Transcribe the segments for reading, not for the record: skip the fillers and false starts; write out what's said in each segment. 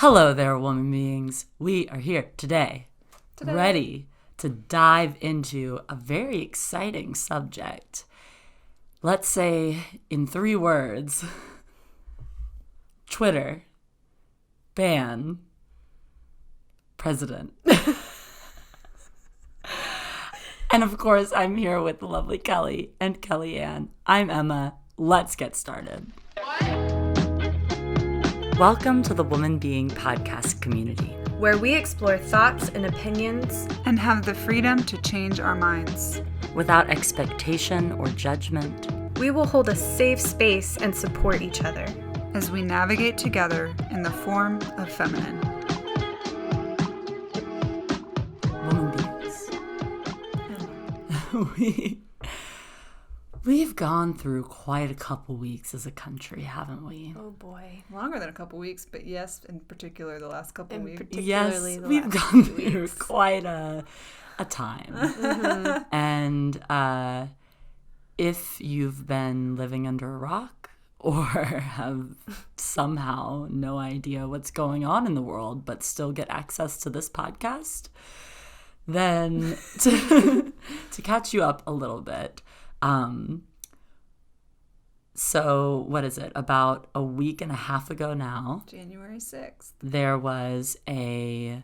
Hello there, woman beings. We are here today, ready to dive into a very exciting subject. Let's say in 3 words, Twitter, ban, president. And of course, I'm here with the lovely Kelly and Kellyanne. I'm Emma. Let's get started. Welcome to the Woman Being podcast community, where we explore thoughts and opinions and have the freedom to change our minds. Without expectation or judgment, we will hold a safe space and support each other as we navigate together in the form of feminine. Woman beings. We've gone through quite a couple weeks as a country, haven't we? Oh boy. Longer than a couple weeks, but yes, in particular the last couple weeks. Yes, we've gone through quite a time. Mm-hmm. And if you've been living under a rock or have somehow no idea what's going on in the world but still get access to this podcast, then to catch you up a little bit, so what is it? About a week and a half ago now, January 6th, there was I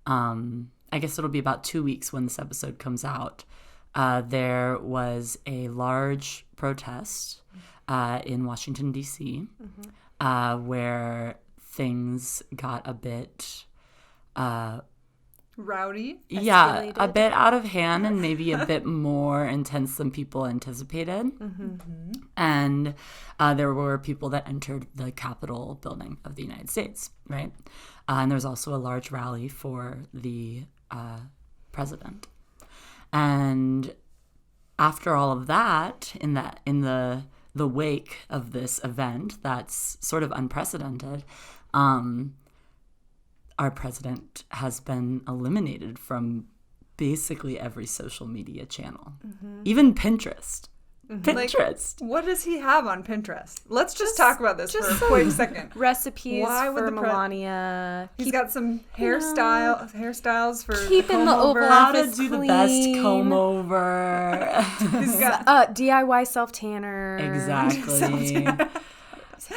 guess it'll be about 2 weeks when this episode comes out. There was a large protest in Washington, D.C., where things got a bit rowdy. Yeah, a bit out of hand and maybe a bit more intense than people anticipated. Mm-hmm. And there were people that entered the Capitol building of the United States, right? And there was also a large rally for the president. And after all of that, in the wake of this event that's sort of unprecedented, our president has been eliminated from basically every social media channel, even Pinterest. Pinterest. Like, what does he have on Pinterest? Let's just talk about this for a quick second. Recipes for Melania. He's got some hairstyles for keeping the Oval How Office to do clean. the best comb over. He's got DIY self-tanner. Exactly.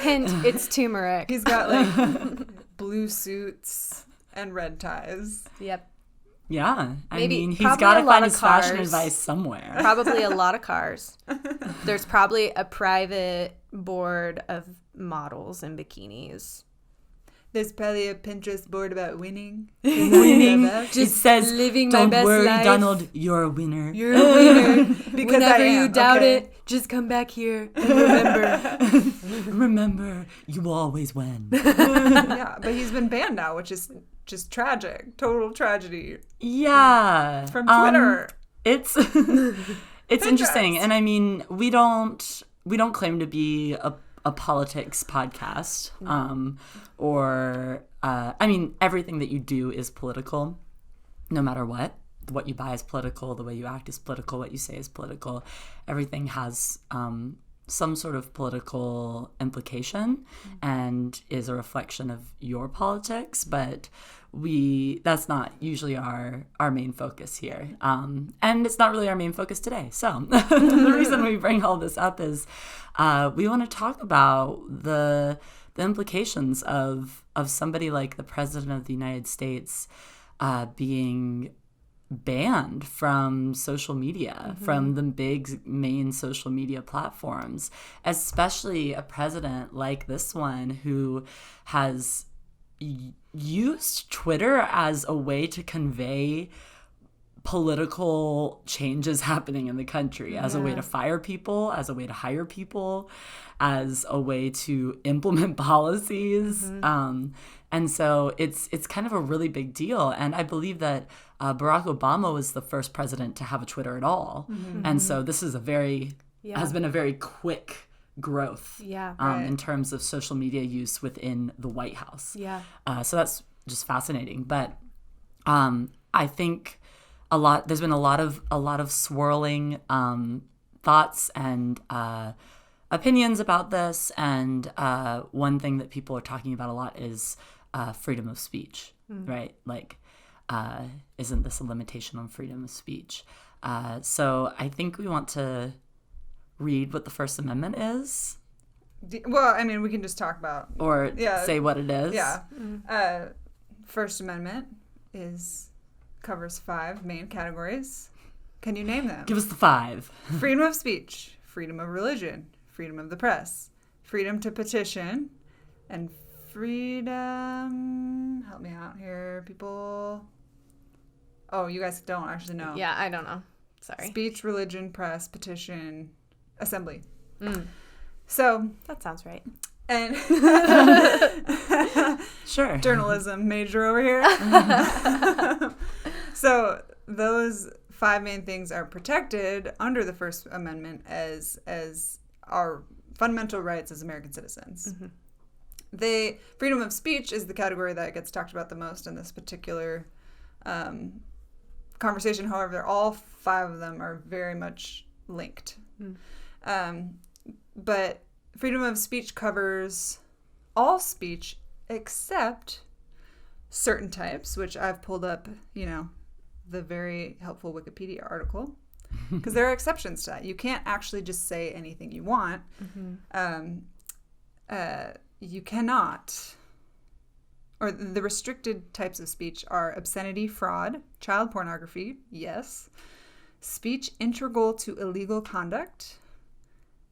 Hint, it's turmeric. He's got like blue suits and red ties. Yep. Yeah. I mean, he's probably got to a lot find of his fashion cars. advice somewhere. Probably a lot of cars. There's probably a private board of models in bikinis. There's probably a Pinterest board about winning. Just it says, living don't my best worry, life. Donald, you're a winner. You're a winner. Because whenever you doubt it, just come back here and remember. Remember, you will always win. Yeah, but he's been banned now, which is just tragic. Total tragedy. Yeah. From Twitter. It's interesting. And I mean, we don't claim to be a politics podcast. I mean, everything that you do is political, no matter what. What you buy is political, the way you act is political, what you say is political. Everything has some sort of political implication and is a reflection of your politics, but that's not usually our main focus here. And it's not really our main focus today. So the reason we bring all this up is we want to talk about the implications of somebody like the President of the United States being banned from social media, from the big main social media platforms, especially a president like this one who has used Twitter as a way to convey political changes happening in the country, as a way to fire people, as a way to hire people, as a way to implement policies. And so it's kind of a really big deal. And I believe that Barack Obama was the first president to have a Twitter at all. And so this is has been a very quick growth in terms of social media use within the White House. So that's just fascinating. But I think there's been a lot of swirling thoughts and opinions about this, and one thing that people are talking about a lot is freedom of speech, right? Like, isn't this a limitation on freedom of speech? So I think we want to read what the First Amendment is. Well, I mean, we can just talk about... Or say what it is. Yeah. First Amendment covers 5 main categories. Can you name them? Give us the 5. Freedom of speech, freedom of religion, freedom of the press, freedom to petition, and freedom... Help me out here, people. Oh, you guys don't actually know. Yeah, I don't know. Sorry. Speech, religion, press, petition, assembly. So... That sounds right. And Sure. Journalism major over here. So those 5 main things are protected under the First Amendment as our fundamental rights as American citizens. Freedom of speech is the category that gets talked about the most in this particular conversation. However, all 5 of them are very much linked. But freedom of speech covers all speech except certain types, which I've pulled up, the very helpful Wikipedia article, because there are exceptions to that. You can't actually just say anything you want. You cannot, or the restricted types of speech are obscenity, fraud, child pornography, yes, speech integral to illegal conduct,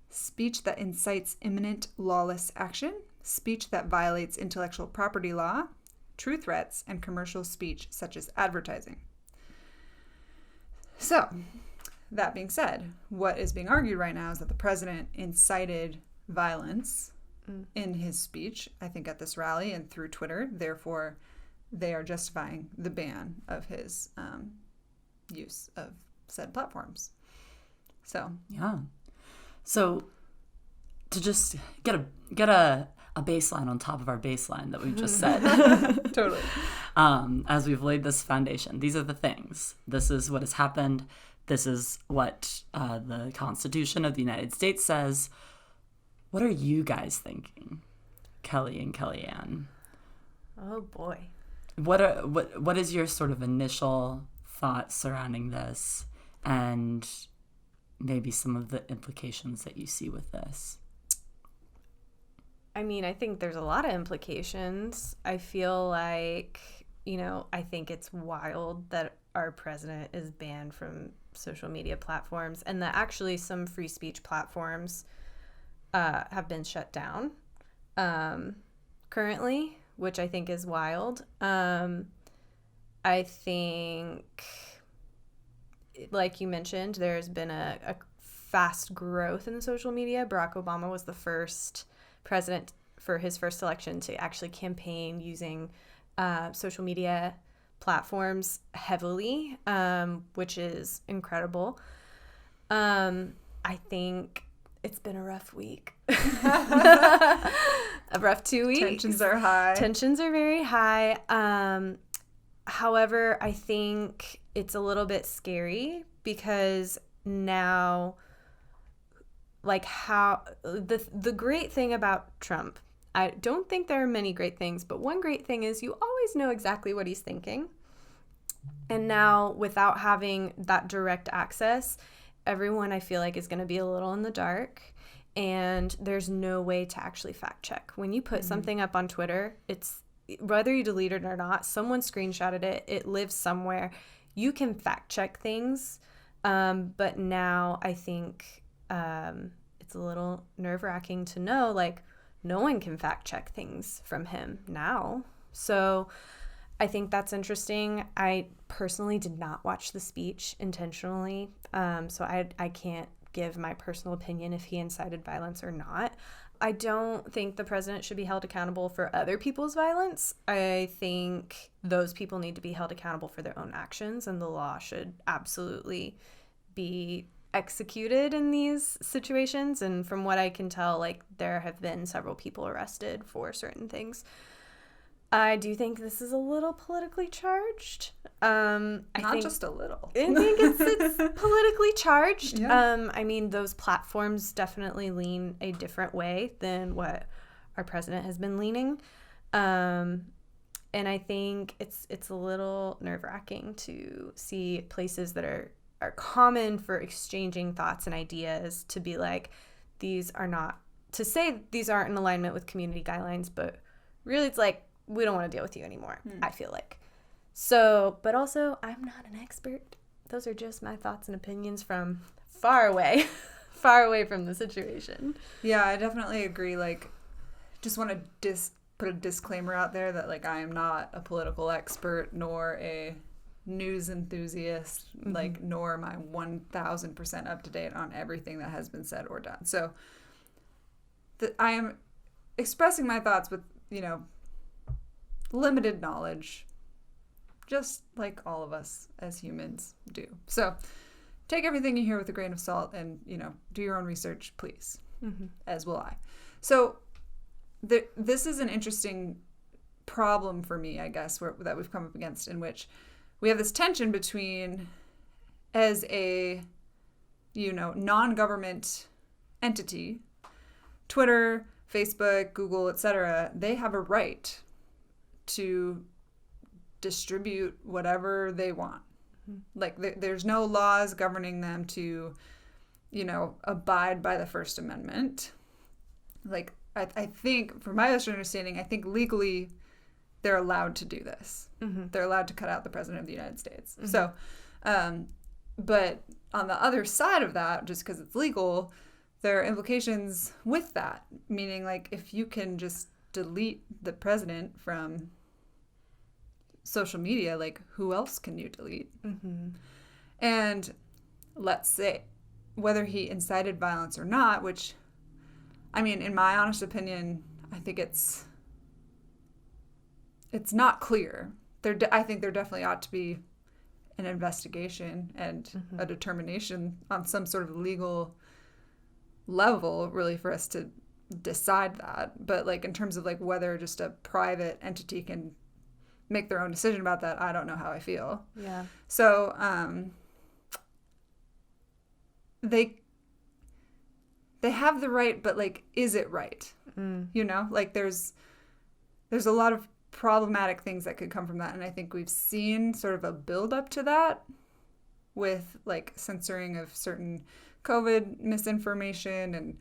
speech that incites imminent lawless action, speech that violates intellectual property law, true threats, and commercial speech such as advertising. So, that being said, what is being argued right now is that the president incited violence in his speech, I think at this rally and through Twitter. Therefore, they are justifying the ban of his use of said platforms. So, yeah. So, to just get a baseline on top of our baseline that we've just said. Totally. As we've laid this foundation, these are the things. This is what has happened. This is what the Constitution of the United States says. What are you guys thinking, Kelly and Kellyanne? Oh boy. What is your sort of initial thoughts surrounding this, and maybe some of the implications that you see with this? I mean, I think there's a lot of implications. I feel like, I think it's wild that our president is banned from social media platforms, and that actually some free speech platforms have been shut down currently, which I think is wild. I think, like you mentioned, there's been a fast growth in the social media. Barack Obama was the first president for his first election to actually campaign using social media platforms heavily, which is incredible. I think it's been a rough week. A rough 2 weeks. Tensions are high. Tensions are very high. However, I think it's a little bit scary because now, like, how the great thing about Trump, I don't think there are many great things, but one great thing is you always know exactly what he's thinking. And now, without having that direct access, everyone I feel like is going to be a little in the dark, and there's no way to actually fact check. When you put something up on Twitter, it's whether you delete it or not, someone screenshotted it, it lives somewhere. You can fact check things, but now I think it's a little nerve-wracking to know, like, no one can fact check things from him now. So I think that's interesting. I personally did not watch the speech intentionally, so I can't give my personal opinion if he incited violence or not. I don't think the president should be held accountable for other people's violence. I think those people need to be held accountable for their own actions, and the law should absolutely be executed in these situations. And from what I can tell, like, there have been several people arrested for certain things. I do think this is a little politically charged. Just a little. I think it's politically charged. Yeah. I mean, those platforms definitely lean a different way than what our president has been leaning. And I think it's a little nerve-wracking to see places that are common for exchanging thoughts and ideas to be like, these aren't in alignment with community guidelines, but really it's like, we don't want to deal with you anymore, I feel like. So, but also, I'm not an expert. Those are just my thoughts and opinions from far away from the situation. Yeah, I definitely agree. Like, just want to put a disclaimer out there that, like, I am not a political expert nor a news enthusiast, like, nor am I 1,000% up to date on everything that has been said or done. So I am expressing my thoughts with, limited knowledge, just like all of us as humans do. So take everything you hear with a grain of salt and, do your own research, please, as will I. So this is an interesting problem for me, I guess, that we've come up against, in which we have this tension between, as a, non-government entity, Twitter, Facebook, Google, etc., they have a right to distribute whatever they want. Like, there's no laws governing them to, abide by the First Amendment. Like, I think, from my understanding, I think legally they're allowed to do this. They're allowed to cut out the President of the United States. So, but on the other side of that, just because it's legal, there are implications with that. Meaning, like, if you can just delete the president from social media, like, who else can you delete? And let's say, whether he incited violence or not, which, I mean, in my honest opinion, I think it's not clear. I think there definitely ought to be an investigation and a determination on some sort of legal level, really, for us to decide that. But, like, in terms of, like, whether just a private entity can make their own decision about that, I don't know how I feel. Yeah. So they have the right, but, like, is it right? Like, there's a lot of problematic things that could come from that, and I think we've seen sort of a build up to that with, like, censoring of certain COVID misinformation and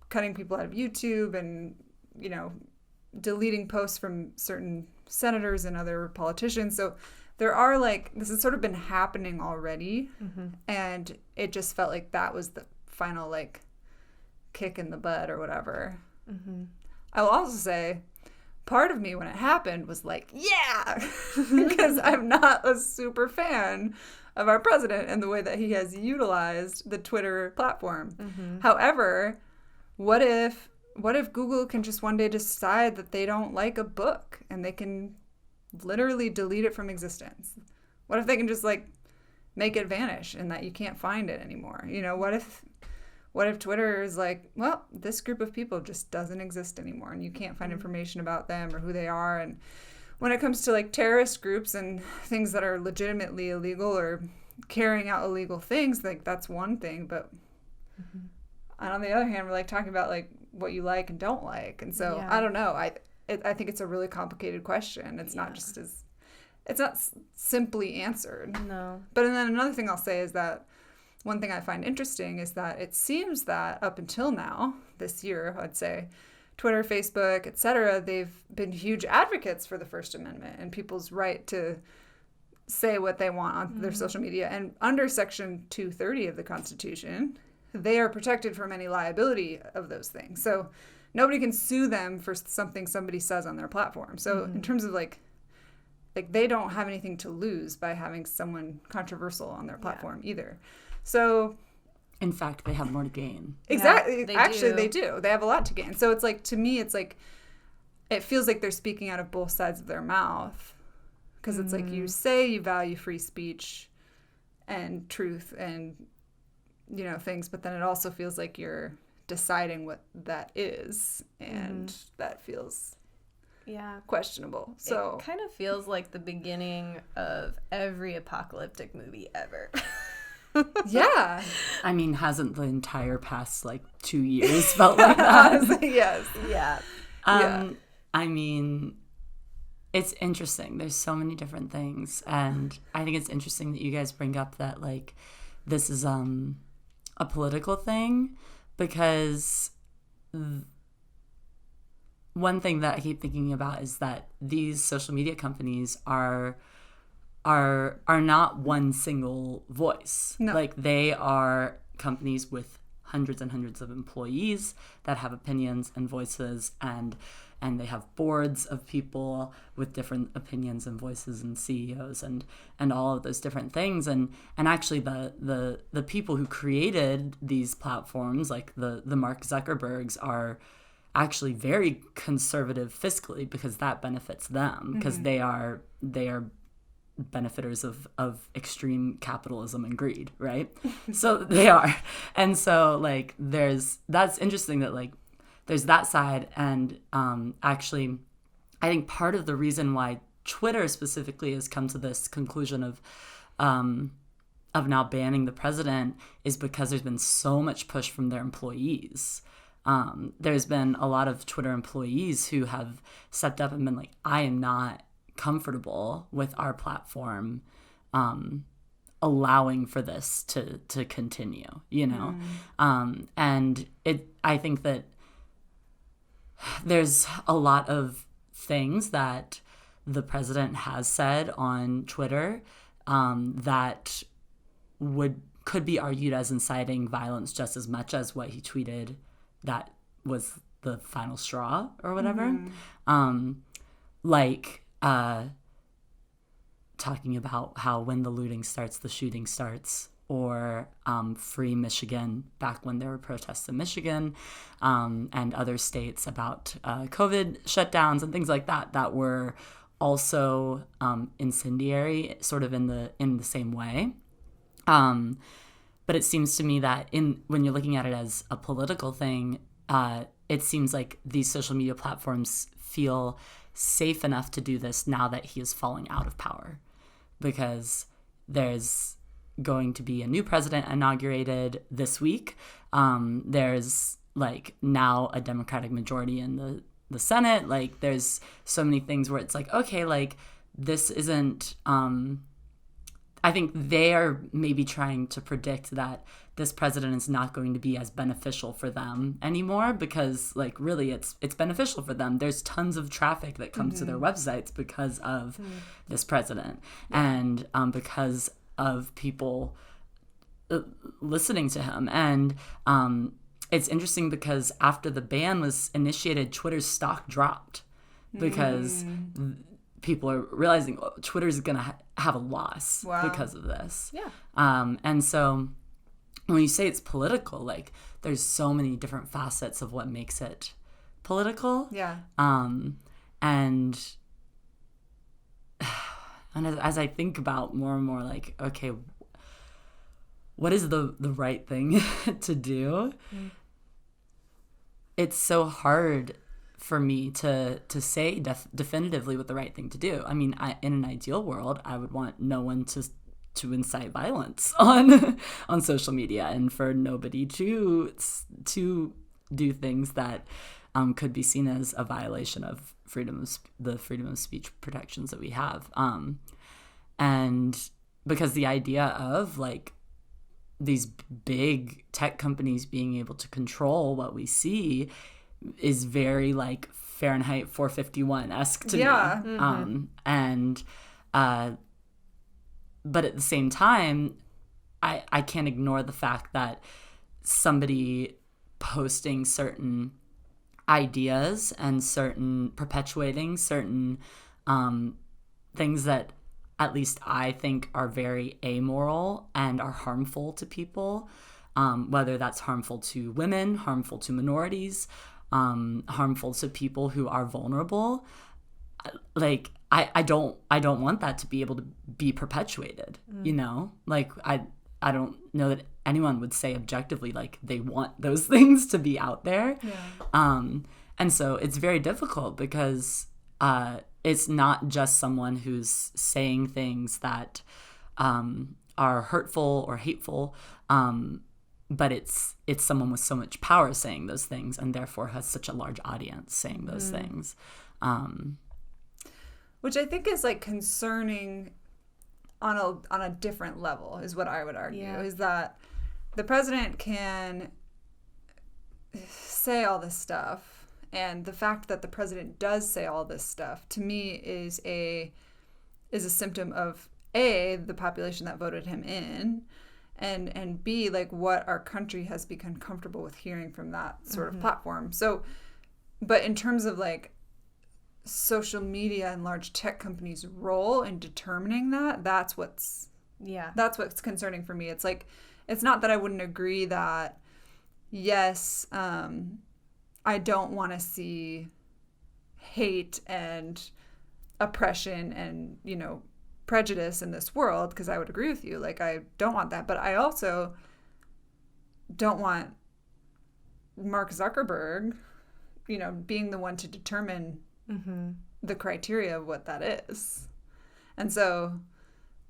cutting people out of YouTube and, deleting posts from certain senators and other politicians. So there are, like, this has sort of been happening already, and it just felt like that was the final, like, kick in the butt or whatever. I will also say, part of me when it happened was like, yeah, because I'm not a super fan of our president and the way that he has utilized the Twitter platform. However, what if Google can just one day decide that they don't like a book and they can literally delete it from existence? What if they can just, like, make it vanish and that you can't find it anymore? What if Twitter is like, well, this group of people just doesn't exist anymore and you can't find information about them or who they are? And when it comes to, like, terrorist groups and things that are legitimately illegal or carrying out illegal things, like, that's one thing. But and on the other hand, we're, like, talking about, like, what you like and don't like. And so, I don't know. I think it's a really complicated question. It's not just it's not simply answered. No. But then another thing I'll say is that one thing I find interesting is that it seems that up until now, this year, I'd say, Twitter, Facebook, etc., they've been huge advocates for the First Amendment and people's right to say what they want on their social media. And under Section 230 of the Constitution, they are protected from any liability of those things. So nobody can sue them for something somebody says on their platform. So in terms of, like they don't have anything to lose by having someone controversial on their platform either. So, in fact, they have more to gain. Exactly. Yeah, they do. They have a lot to gain. So it's like, to me, it's like, it feels like they're speaking out of both sides of their mouth. Because it's like, you say you value free speech and truth and, things, but then it also feels like you're deciding what that is. And that feels questionable. So it kind of feels like the beginning of every apocalyptic movie ever. Yeah. I mean, hasn't the entire past, 2 years felt like that? Honestly, yes. Yeah. I mean, it's interesting. There's so many different things, and I think it's interesting that you guys bring up that like this is a political thing, because one thing that I keep thinking about is that these social media companies are not one single voice. No. Like, they are companies with hundreds and hundreds of employees that have opinions and voices, and they have boards of people with different opinions and voices, and CEOs and all of those different things. And actually the people who created these platforms, like the Mark Zuckerbergs, are actually very conservative fiscally, because that benefits them, because they are benefiters of extreme capitalism and greed, right? So they are. And so like that's interesting that like there's that side. And actually I think part of the reason why Twitter specifically has come to this conclusion of now banning the president is because there's been so much push from their employees. There's been a lot of Twitter employees who have stepped up and been like, I am not comfortable with our platform allowing for this to continue, you know? And I think that there's a lot of things that the president has said on Twitter that could be argued as inciting violence just as much as what he tweeted that was the final straw or whatever. Talking about how when the looting starts, the shooting starts, or free Michigan, back when there were protests in Michigan and other states about COVID shutdowns and things like that were also incendiary, sort of in the same way. But it seems to me that when you're looking at it as a political thing, it seems like these social media platforms feel safe enough to do this now that he is falling out of power, because there's going to be a new president inaugurated this week. There's like now a Democratic majority in the Senate. Like, there's so many things where it's like, okay, like this isn't I think they are maybe trying to predict that this president is not going to be as beneficial for them anymore, because like really it's beneficial for them. There's tons of traffic that comes to their websites because of this president, and because of people listening to him. And it's interesting because after the ban was initiated, Twitter's stock dropped because people are realizing Twitter's going to have a loss because of this. Yeah. And so when you say it's political, like there's so many different facets of what makes it political. Yeah. And as I think about more and more, like, okay, what is the right thing to do? It's so hard for me to say definitively what the right thing to do. I mean, in an ideal world, I would want no one to incite violence on social media, and for nobody to do things that could be seen as a violation of the freedom of speech protections that we have. And because the idea of like these big tech companies being able to control what we see is very like Fahrenheit 451-esque to me. But at the same time, I can't ignore the fact that somebody posting certain ideas and perpetuating certain things that at least I think are very amoral and are harmful to people, whether that's harmful to women, harmful to minorities, harmful to people who are vulnerable. Like, I don't want that to be able to be perpetuated, you know? Like, I don't know that anyone would say objectively, like, they want those things to be out there. Yeah. And so it's very difficult because it's not just someone who's saying things that are hurtful or hateful, but it's someone with so much power saying those things, and therefore has such a large audience saying those things. Which I think is like concerning on a different level, is what I would argue. Yeah. Is that the president can say all this stuff, and the fact that the president does say all this stuff, to me, is a symptom of A, the population that voted him in, and B, like what our country has become comfortable with hearing from that sort of platform. So, but in terms of like social media and large tech companies' role in determining that, that's what's concerning for me. It's like, it's not that I wouldn't agree that, yes, I don't want to see hate and oppression and, you know, prejudice in this world, because I would agree with you. Like, I don't want that. But I also don't want Mark Zuckerberg, you know, being the one to determine the criteria of what that is. And so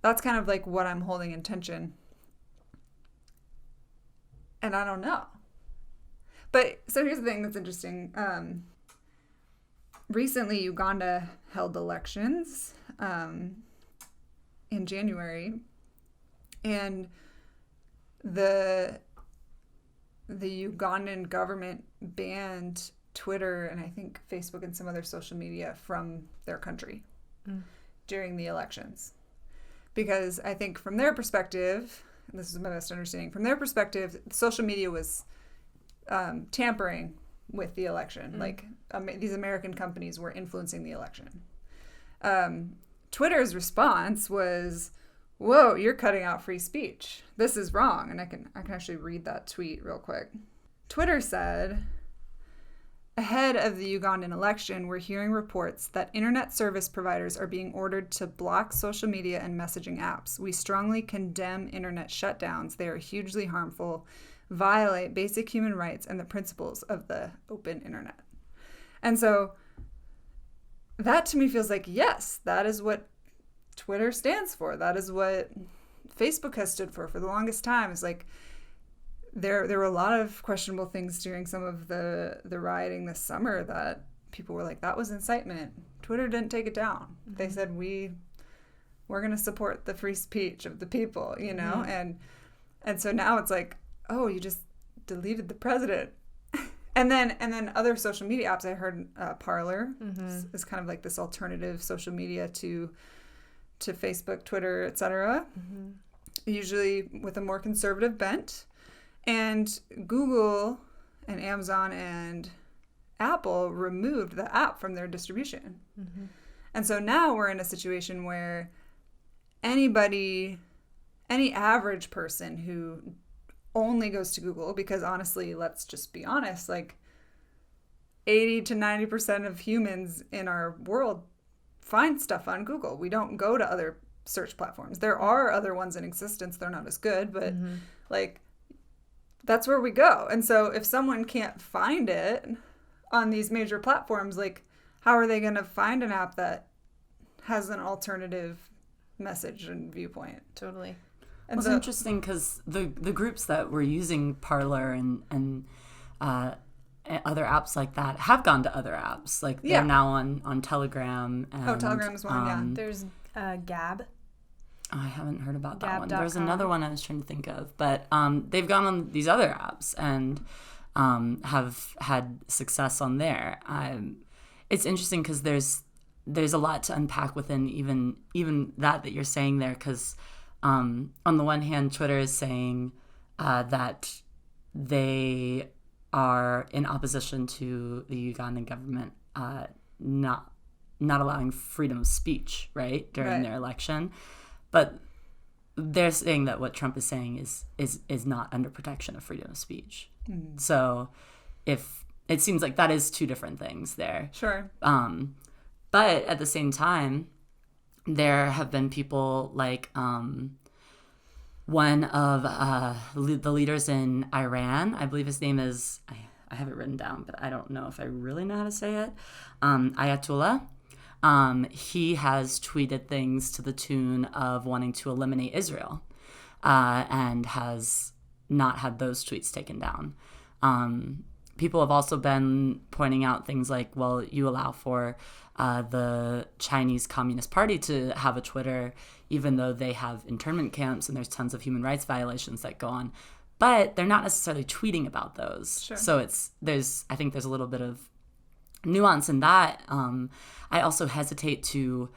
that's kind of like what I'm holding in tension. And I don't know. But so here's the thing that's interesting. Recently, Uganda held elections in January, and the Ugandan government banned Twitter and I think Facebook and some other social media from their country during the elections. Because I think from their perspective, and this is my best understanding, from their perspective, social media was tampering with the election. Like these American companies were influencing the election. Twitter's response was, "Whoa, you're cutting out free speech. This is wrong." And I can actually read that tweet real quick. Twitter said, "Ahead of the Ugandan election, we're hearing reports that internet service providers are being ordered to block social media and messaging apps. We strongly condemn internet shutdowns. They are hugely harmful, violate basic human rights and the principles of the open internet." And so that to me feels like, yes, that is what Twitter stands for. That is what Facebook has stood for the longest time. It's like there were a lot of questionable things during some of the rioting this summer that people were like, that was incitement. Twitter didn't take it down. They said, we're going to support the free speech of the people, you know? And so now it's like, oh, you just deleted the president. And then other social media apps, I heard Parler is kind of like this alternative social media to Facebook, Twitter, etc. Usually with a more conservative bent. And Google and Amazon and Apple removed the app from their distribution. And so now we're in a situation where any average person who only goes to Google, because honestly, let's just be honest, like 80 to 90% of humans in our world find stuff on Google. We don't go to other search platforms. There are other ones in existence. They're not as good, but like that's where we go. And so if someone can't find it on these major platforms, like how are they going to find an app that has an alternative message and viewpoint? Totally. And it's interesting because the groups that were using Parler and other apps like that have gone to other apps. Like they're now on Telegram. And, Telegram is one, yeah. There's Gab. I haven't heard about that one. Gab.com. There's another one I was trying to think of. But they've gone on these other apps and have had success on there. It's interesting because there's a lot to unpack within even that you're saying there, because on the one hand, Twitter is saying that they are in opposition to the Ugandan government not allowing freedom of speech, right, during their election. But they're saying that what Trump is saying is not under protection of freedom of speech. So if it seems like that is two different things there. Sure. But at the same time, there have been people like one of the leaders in Iran, I believe his name is, I have it written down, but I don't know if I really know how to say it, Ayatollah. He has tweeted things to the tune of wanting to eliminate Israel and has not had those tweets taken down. people have also been pointing out things like, well, you allow for the Chinese Communist Party to have a Twitter, even though they have internment camps and there's tons of human rights violations that go on. But they're not necessarily tweeting about those. Sure. So I think there's a little bit of nuance in that. I also hesitate to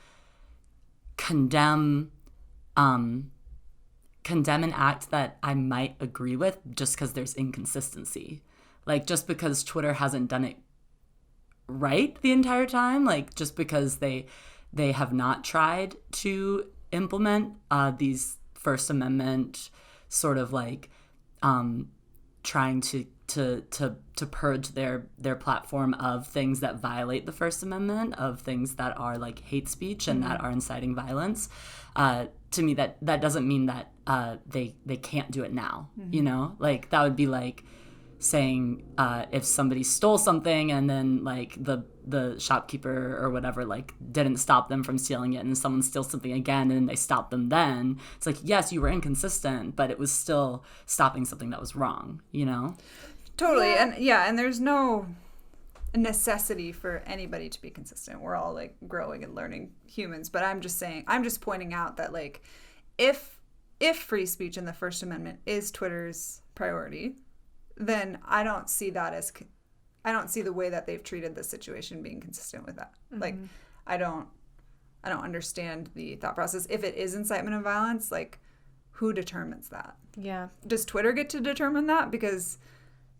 condemn an act that I might agree with just because there's inconsistency. Like, just because Twitter hasn't done it right the entire time, like, just because they have not tried to implement these First Amendment sort of like trying to purge their platform of things that violate the First Amendment, of things that are like hate speech and that are inciting violence. To me, that doesn't mean that they can't do it now. You know, like that would be like saying if somebody stole something and then like the shopkeeper or whatever like didn't stop them from stealing it, and someone steals something again and they stop them, then it's like, yes, you were inconsistent, but it was still stopping something that was wrong, you know? Totally. And there's no necessity for anybody to be consistent. We're all like growing and learning humans, but I'm just pointing out that like if free speech and the First Amendment is Twitter's priority, then I don't see the way that they've treated this situation being consistent with that. Mm-hmm. Like, I don't understand the thought process. If it is incitement of violence, like, who determines that? Yeah. Does Twitter get to determine that? Because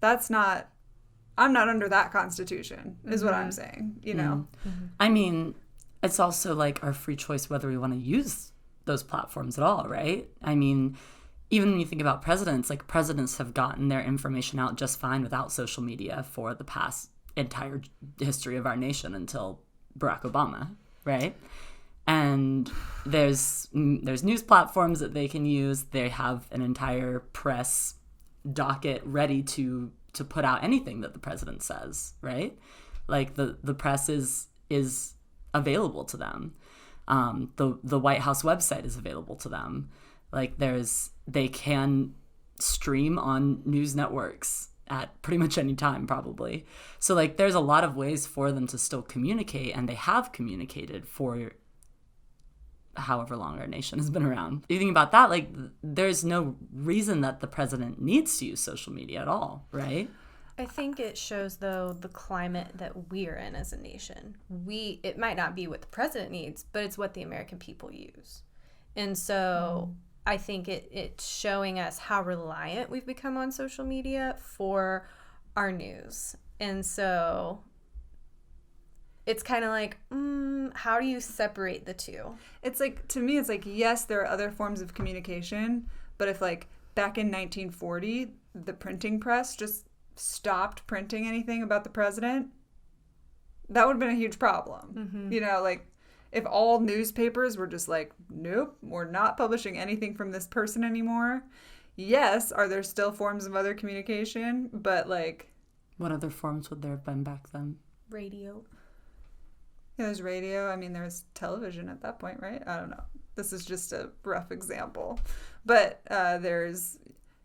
I'm not under that constitution, is what I'm saying, you know? Mm-hmm. I mean, it's also like our free choice whether we want to use those platforms at all, right? I mean, even when you think about presidents, like presidents have gotten their information out just fine without social media for the past entire history of our nation until Barack Obama, right? And there's news platforms that they can use. They have an entire press docket ready to put out anything that the president says, right? Like the press is available to them. The White House website is available to them. Like they can stream on news networks at pretty much any time, probably. So like there's a lot of ways for them to still communicate, and they have communicated for however long our nation has been around. If you think about that, like there's no reason that the president needs to use social media at all, right? I think it shows, though, the climate that we're in as a nation. It might not be what the president needs, but it's what the American people use. And so I think it's showing us how reliant we've become on social media for our news. And so it's kind of like, how do you separate the two? It's like, to me, it's like, yes, there are other forms of communication, but if like back in 1940, the printing press just stopped printing anything about the president, that would have been a huge problem. Mm-hmm. You know, like if all newspapers were just like, nope, we're not publishing anything from this person anymore. Yes, are there still forms of other communication? But like, what other forms would there have been back then? Radio. Yeah, there's radio. I mean, there's television at that point, right? I don't know. This is just a rough example. But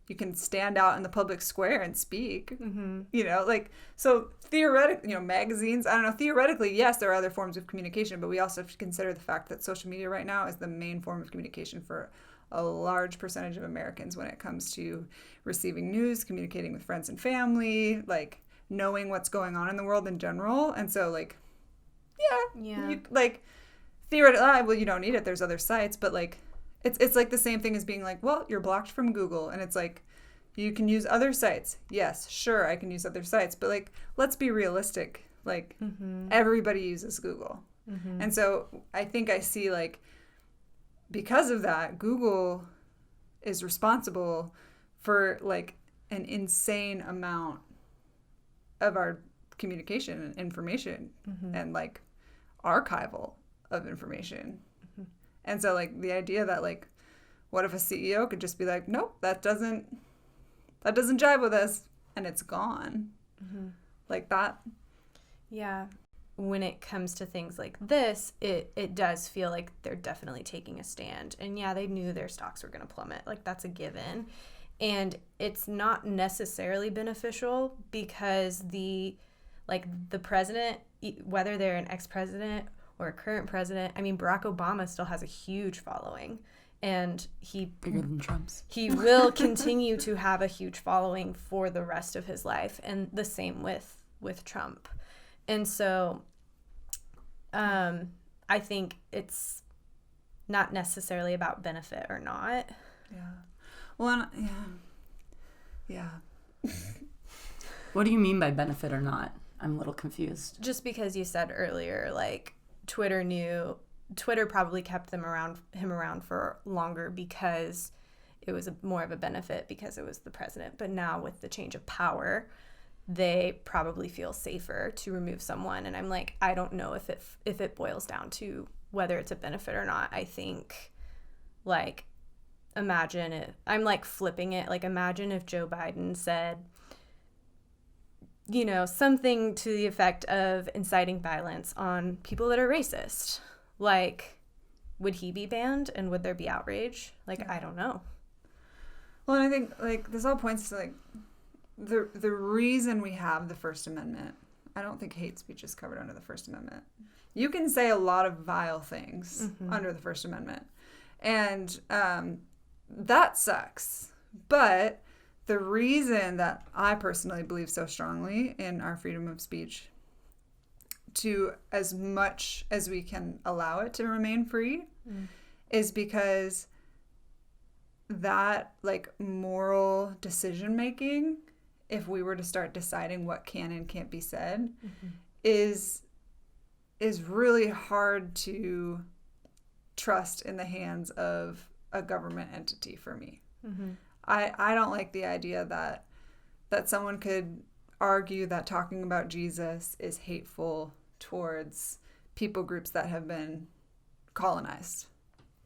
you can stand out in the public square and speak, you know, like, so theoretically, you know, magazines, I don't know, theoretically, yes, there are other forms of communication, but we also have to consider the fact that social media right now is the main form of communication for a large percentage of Americans when it comes to receiving news, communicating with friends and family, like knowing what's going on in the world in general. And so like, yeah. You, like theoretically, well, you don't need it. There's other sites, but like, it's like the same thing as being like, well, you're blocked from Google, and it's like, you can use other sites. Yes, sure, I can use other sites, but like, let's be realistic. Like, everybody uses Google. Mm-hmm. And so I think I see like, because of that, Google is responsible for like an insane amount of our communication and information and like archival of information. And so, like, the idea that, like, what if a CEO could just be like, nope, that doesn't jive with us, and it's gone. Like that. Yeah. When it comes to things like this, it does feel like they're definitely taking a stand. And, yeah, they knew their stocks were going to plummet. Like, that's a given. And it's not necessarily beneficial because the president, whether they're an ex-president or a current president, I mean, Barack Obama still has a huge following, and bigger than Trump's. He will continue to have a huge following for the rest of his life, and the same with Trump. And so I think it's not necessarily about benefit or not. Yeah. Well, yeah. What do you mean by benefit or not? I'm a little confused. Just because you said earlier, like, Twitter probably kept him around for longer because it was more of a benefit because it was the president. But now with the change of power, they probably feel safer to remove someone. And I'm like, I don't know if it boils down to whether it's a benefit or not. I think, like, imagine it. I'm like flipping it. Like, imagine if Joe Biden said, you know, something to the effect of inciting violence on people that are racist. Like, would he be banned, and would there be outrage? Like, yeah. I don't know. Well, and I think, like, this all points to, like, the reason we have the First Amendment. I don't think hate speech is covered under the First Amendment. You can say a lot of vile things under the First Amendment. And that sucks. But the reason that I personally believe so strongly in our freedom of speech, to as much as we can allow it to remain free, is because that, like, moral decision making, if we were to start deciding what can and can't be said, is really hard to trust in the hands of a government entity for me. I don't like the idea that someone could argue that talking about Jesus is hateful towards people groups that have been colonized.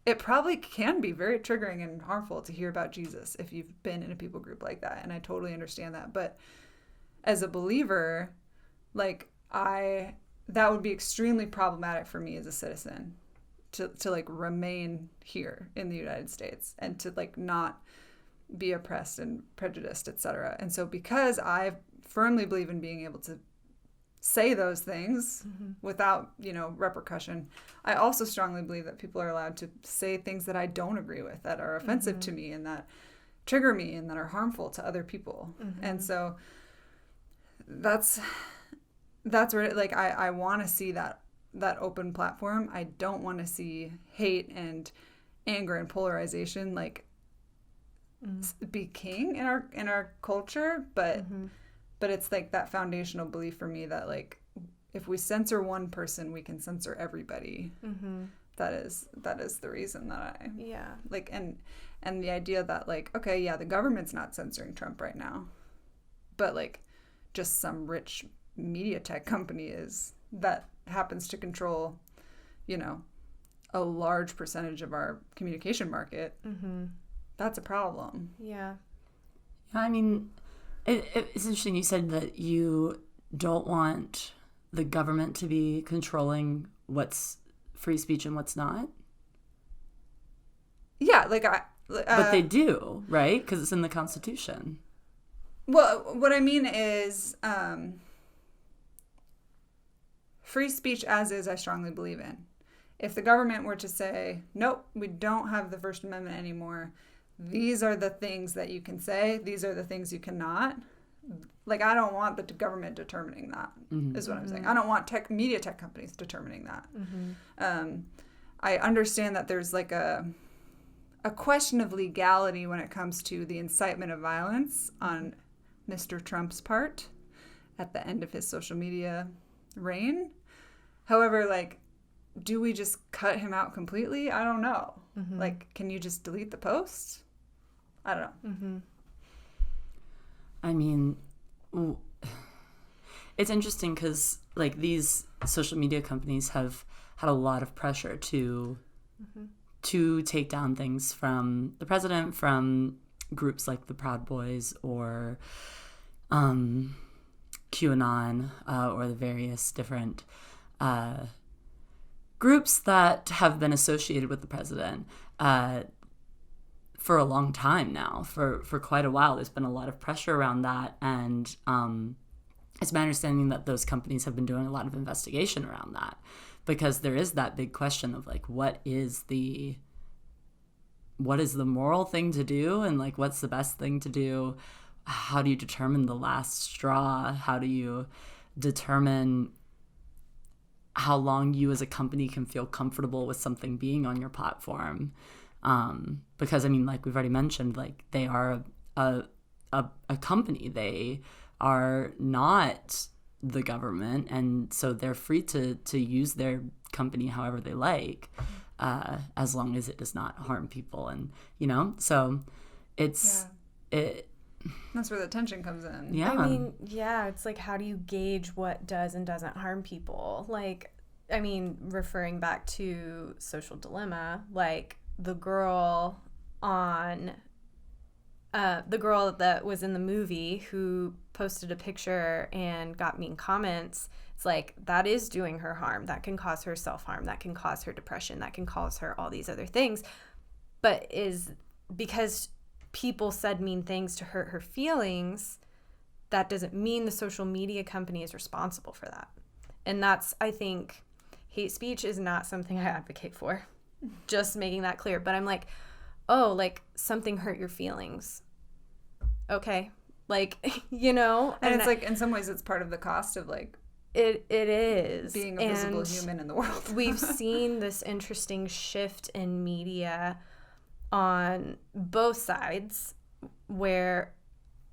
It probably can be very triggering and harmful to hear about Jesus if you've been in a people group like that, and I totally understand that. But as a believer, like, that would be extremely problematic for me as a citizen to like remain here in the United States and to, like, not be oppressed and prejudiced, etc. And so because I firmly believe in being able to say those things without, you know, repercussion, I also strongly believe that people are allowed to say things that I don't agree with, that are offensive to me and that trigger me and that are harmful to other people. And so that's where, like, I want to see that open platform. I don't want to see hate and anger and polarization, like, be king in our culture, but it's like that foundational belief for me that, like, if we censor one person, we can censor everybody. That is the reason that I like, and the idea that, like, okay, yeah, the government's not censoring Trump right now, but, like, just some rich media tech company that happens to control, you know, a large percentage of our communication market. That's a problem. Yeah. I mean, it's interesting you said that you don't want the government to be controlling what's free speech and what's not. Yeah, like, but they do, right? Because it's in the Constitution. Well, what I mean is, free speech as is, I strongly believe in. If the government were to say, nope, we don't have the First Amendment anymore, these are the things that you can say, these are the things you cannot. Like, I don't want the government determining that, is what I'm saying. I don't want media tech companies determining that. I understand that there's, like, a question of legality when it comes to the incitement of violence on Mr. Trump's part at the end of his social media reign. However, like, do we just cut him out completely? I don't know. Like, can you just delete the post? I don't know. I mean, it's interesting because, like, these social media companies have had a lot of pressure to take down things from the president, from groups like the Proud Boys or QAnon or the various different groups that have been associated with the president. for a long time now, for quite a while. There's been a lot of pressure around that, and it's my understanding that those companies have been doing a lot of investigation around that, because there is that big question of like, what is the moral thing to do, and like what's the best thing to do? How do you determine the last straw? How do you determine how long you as a company can feel comfortable with something being on your platform? Because I mean, like we've already mentioned, like they are a company. They are not the government, and so they're free to use their company however they like, as long as it does not harm people. And so it's that's where the tension comes in. Yeah. I mean, yeah, it's like, how do you gauge what does and doesn't harm people? Like, I mean, referring back to Social Dilemma, like the girl that was in the movie who posted a picture and got mean comments, it's like, that is doing her harm. That can cause her self-harm. That can cause her depression. That can cause her all these other things. But is because people said mean things to hurt her feelings, that doesn't mean the social media company is responsible for that. And that's, I think, hate speech is not something I advocate for. Just making that clear. But I'm like, oh, like something hurt your feelings. Okay. Like, And it's like, in some ways, it's part of the cost of like, it is being a visible human in the world. We've seen this interesting shift in media on both sides, where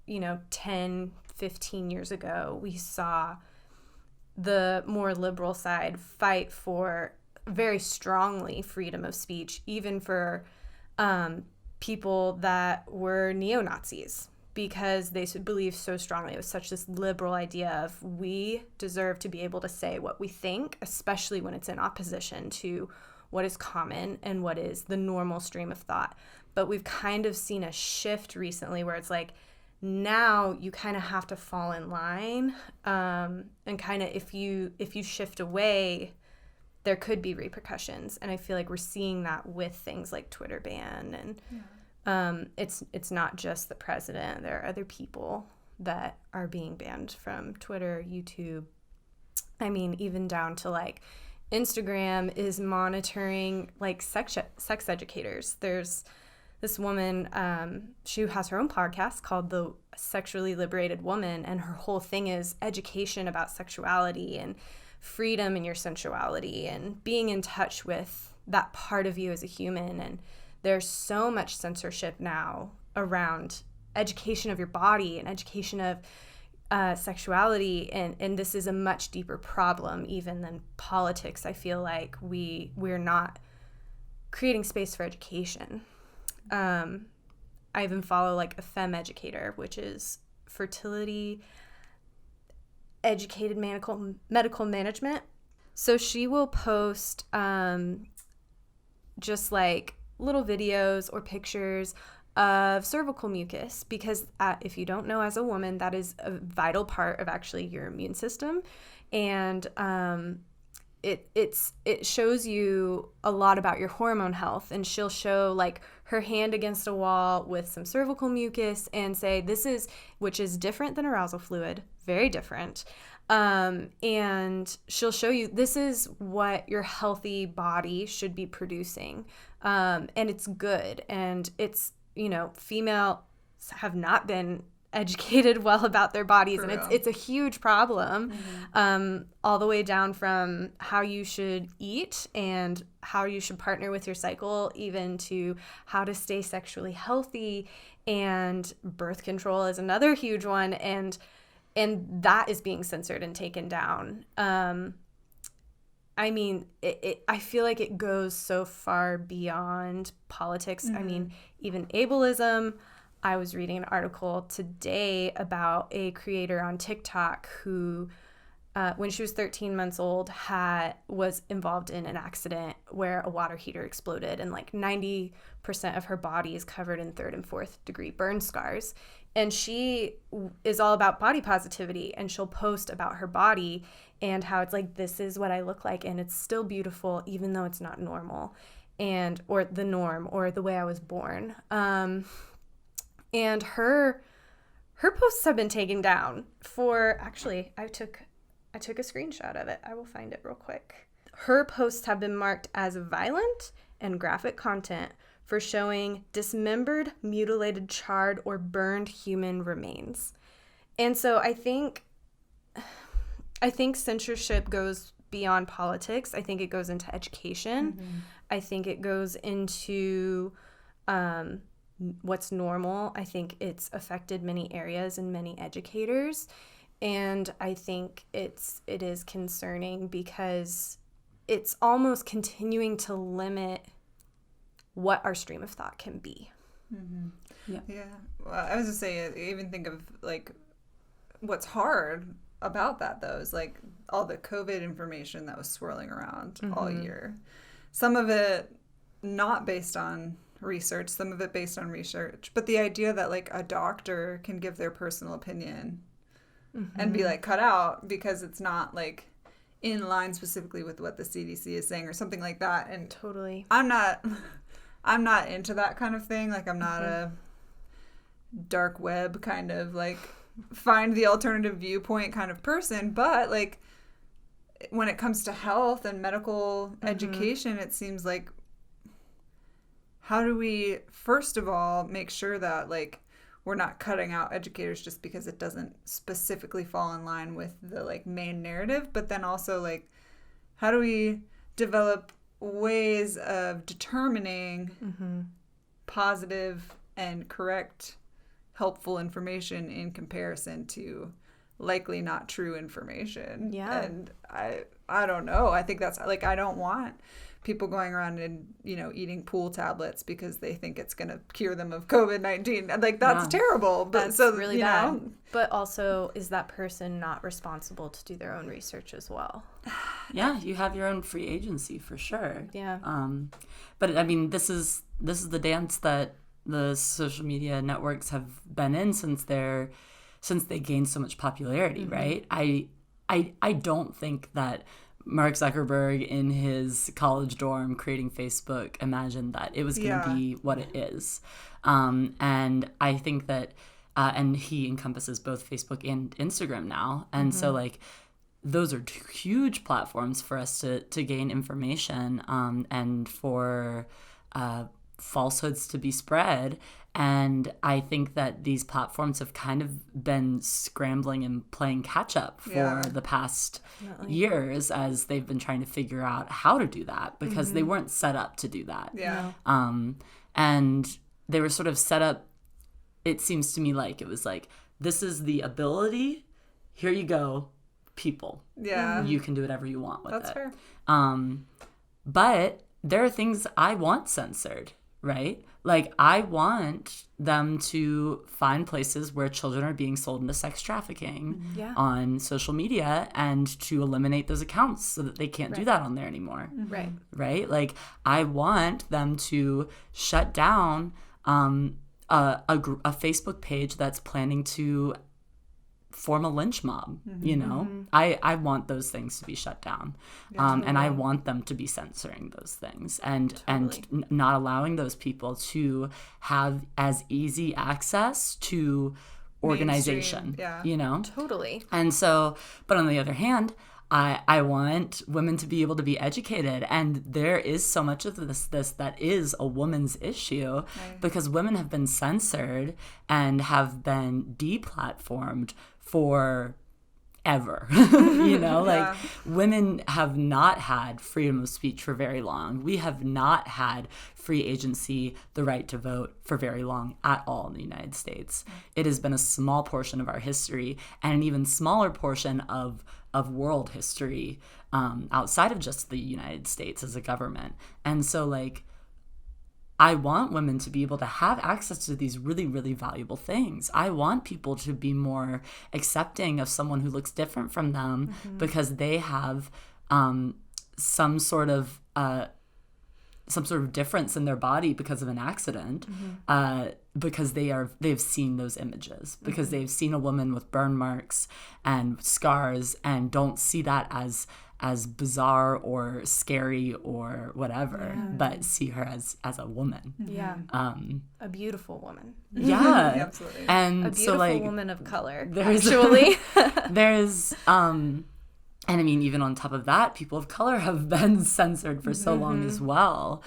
10, 15 years ago we saw the more liberal side fight for very strongly freedom of speech, even for people that were neo-Nazis, because they believed so strongly. It was such this liberal idea of, we deserve to be able to say what we think, especially when it's in opposition to what is common and what is the normal stream of thought. But we've kind of seen a shift recently where it's like, now you kind of have to fall in line, and kind of if you shift away, there could be repercussions. And I feel like we're seeing that with things like Twitter ban, and it's not just the president. There are other people that are being banned from Twitter, YouTube. I mean, even down to like Instagram is monitoring like sex educators. There's this woman, she has her own podcast called The Sexually Liberated Woman, and her whole thing is education about sexuality and freedom in your sensuality and being in touch with that part of you as a human. And there's so much censorship now around education of your body and education of sexuality, and this is a much deeper problem even than politics. I feel like we're not creating space for education. I even follow like a femme educator, which is fertility educated medical management. So she will post just like little videos or pictures of cervical mucus, because if you don't know, as a woman, that is a vital part of actually your immune system. And it shows you a lot about your hormone health. And she'll show like her hand against a wall with some cervical mucus and say, which is different than arousal fluid, very different. And she'll show you, this is what your healthy body should be producing. And it's good. And it's, females have not been educated well about their bodies, and it's a huge problem. All the way down from how you should eat and how you should partner with your cycle, even to how to stay sexually healthy, and birth control is another huge one, and that is being censored and taken down. I mean, I feel like it goes so far beyond politics. I mean, even ableism. I was reading an article today about a creator on TikTok who, when she was 13 months old, was involved in an accident where a water heater exploded, and like 90% of her body is covered in 3rd and 4th degree burn scars. And she is all about body positivity, and she'll post about her body and how it's like, this is what I look like, and it's still beautiful even though it's not normal. or the norm, or the way I was born. And her posts have been taken down for, actually, I took a screenshot of it. I will find it real quick. Her posts have been marked as violent and graphic content for showing dismembered, mutilated, charred, or burned human remains. And so I think censorship goes beyond politics. I think it goes into education. Mm-hmm. I think it goes into what's normal. I think it's affected many areas and many educators. And I think it is concerning because it's almost continuing to limit what our stream of thought can be. Mm-hmm. Yeah. Well, I was just saying, even think of like what's hard about that though is like all the COVID information that was swirling around all year. Some of it not based on research, some of it based on research, but the idea that like a doctor can give their personal opinion and be like cut out because it's not like in line specifically with what the CDC is saying or something like that. And totally, I'm not into that kind of thing. Like I'm not a dark web kind of like find the alternative viewpoint kind of person, but like when it comes to health and medical education, it seems like how do we first of all make sure that like we're not cutting out educators just because it doesn't specifically fall in line with the like main narrative, but then also like how do we develop ways of determining positive and correct helpful information in comparison to likely not true information. Yeah. And I don't know. I think that's like I don't want people going around and, you know, eating pool tablets because they think it's going to cure them of COVID-19. Like, that's terrible. But that's so, really you bad. know. But also, is that person not responsible to do their own research as well? Yeah, you have your own free agency for sure. Yeah. But I mean, this is the dance that the social media networks have been in since they gained so much popularity, right? I don't think that Mark Zuckerberg in his college dorm creating Facebook imagined that it was going to be what it is. And I think that, and he encompasses both Facebook and Instagram now. And so like, those are huge platforms for us to gain information and for falsehoods to be spread. And I think that these platforms have kind of been scrambling and playing catch up for the past years as they've been trying to figure out how to do that because they weren't set up to do that. Yeah. And they were sort of set up, it seems to me like it was like, this is the ability, here you go, people. Yeah. You can do whatever you want with That's it. fair. But there are things I want censored, right? Like, I want them to find places where children are being sold into sex trafficking on social media and to eliminate those accounts so that they can't do that on there anymore. Right? Like, I want them to shut down a Facebook page that's planning to form a lynch mob, you know? I want those things to be shut down. And I want them to be censoring those things and not allowing those people to have as easy access to organization, you know? Totally. And so, but on the other hand, I want women to be able to be educated, and there is so much of this that is a woman's issue because women have been censored and have been deplatformed for ever. You know, like women have not had freedom of speech for very long. We have not had free agency, the right to vote for very long at all in the United States. It has been a small portion of our history and an even smaller portion of world history outside of just the United States as a government. And so like, I want women to be able to have access to these really, really valuable things. I want people to be more accepting of someone who looks different from them because they have some sort of difference in their body because of an accident, because they've seen those images, because they've seen a woman with burn marks and scars and don't see that as as bizarre or scary or whatever, but see her as a woman. Yeah. A beautiful woman. Yeah. Absolutely. And A beautiful so like woman of color, there's actually. there's and I mean, even on top of that, people of color have been censored for so long as well.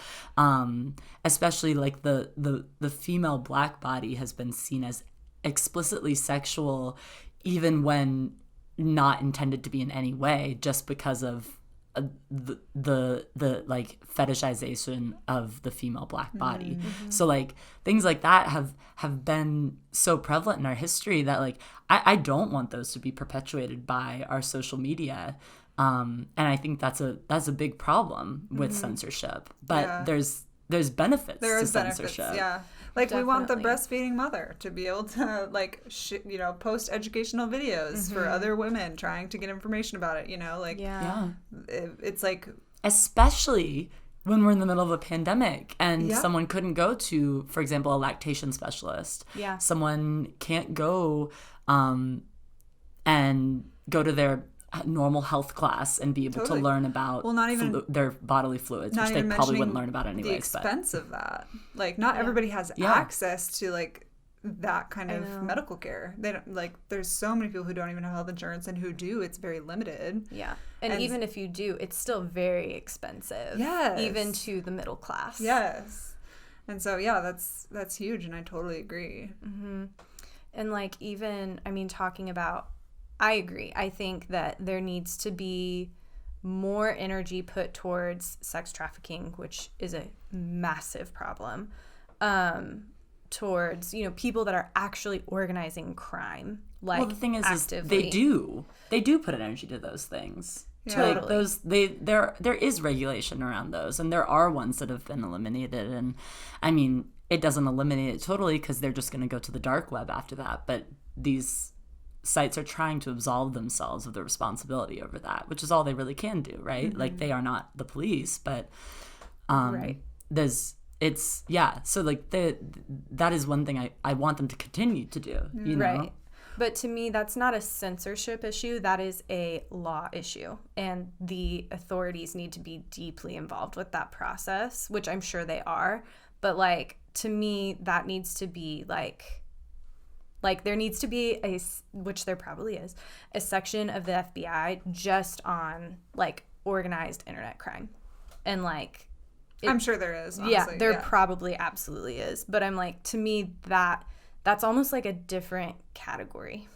Especially like the female Black body has been seen as explicitly sexual, even when not intended to be in any way, just because of the like fetishization of the female Black body. So like things like that have been so prevalent in our history that like I don't want those to be perpetuated by our social media. And I think that's a big problem with censorship. But there's benefits to censorship. Yeah. Like we want the Definitely. breastfeeding mother to be able to like post educational videos for other women trying to get information about it, like Yeah. it's like Especially when we're in the middle of a pandemic and Yeah. someone couldn't go to, for example, a lactation specialist. Yeah. Someone can't go and go to their normal health class and be able Totally. to learn about not even their bodily fluids, not which they even probably wouldn't mentioning learn about the anyways. But expense of that. Like not everybody has Yeah. access to like that kind of know. medical care. They don't like there's so many people who don't even have health insurance, and who do, it's very limited. Yeah. And And- even if you do, it's still very expensive. Yes. Even to the middle class. Yes. And so yeah, that's huge, and I totally agree. And like even, I mean, talking about, I agree. I think that there needs to be more energy put towards sex trafficking, which is a massive problem, towards, people that are actually organizing crime. Like well, the thing is actively. they do put energy to those things. Yeah. Like those, there is regulation around those, and there are ones that have been eliminated. And I mean, it doesn't eliminate it totally because they're just going to go to the dark web after that. But these sites are trying to absolve themselves of the responsibility over that, which is all they really can do, right? Like they are not the police, but Right. so like that is one thing I want them to continue to do, you know? Right. But to me, that's not a censorship issue. That is a law issue. And the authorities need to be deeply involved with that process, which I'm sure they are. But like, to me, that needs to be like there needs to be which there probably is, a section of the FBI just on like organized internet crime. And like, I'm sure there is. Honestly. yeah, there probably absolutely is. But I'm like, to me, that's almost like a different category.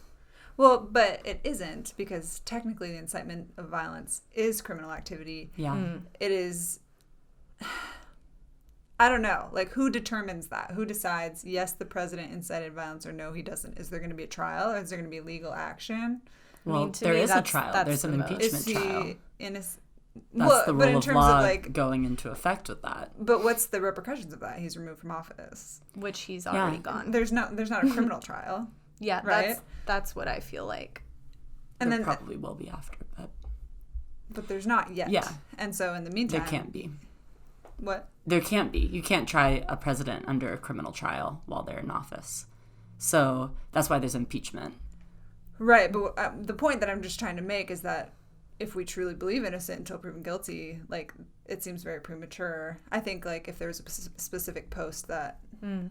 Well, but it isn't, because technically the incitement of violence is criminal activity. Yeah. It is, I don't know, like who determines that? Who decides, yes, the president incited violence, or no, he doesn't? Is there going to be a trial? Or is there going to be legal action? Well, to there me, is a that's trial. There's an the most. Is impeachment he trial. innocent? That's the but rule in of terms law of like, going into effect with that. but what's the repercussions of that? He's removed from office. Which he's already Yeah. gone. There's not a criminal trial. Yeah, Right? that's what I feel like. And There then, probably will be after, but there's not yet. Yeah. And so in the meantime, there can't be. What? There can't be. You can't try a president under a criminal trial while they're in office. So that's why there's impeachment. Right, but the point that I'm just trying to make is that if we truly believe innocent until proven guilty, like, it seems very premature. I think, like, if there was a specific post that,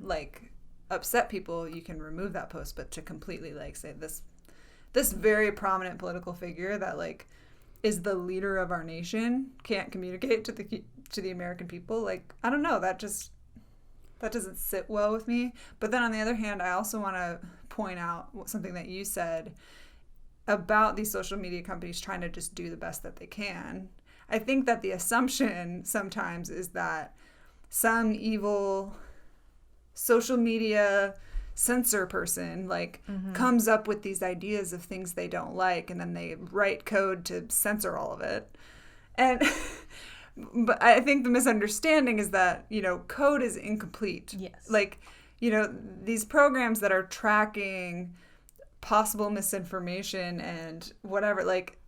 like, upset people, you can remove that post. But to completely, like, say this very prominent political figure that, like, is the leader of our nation can't communicate to the American people, like, I don't know, that doesn't sit well with me. But then on the other hand, I also want to point out something that you said about these social media companies trying to just do the best that they can. I think that the assumption sometimes is that some evil social media censor person like comes up with these ideas of things they don't like, and then they write code to censor all of it. And but I think the misunderstanding is that, code is incomplete. Yes. Like, these programs that are tracking possible misinformation and whatever, like,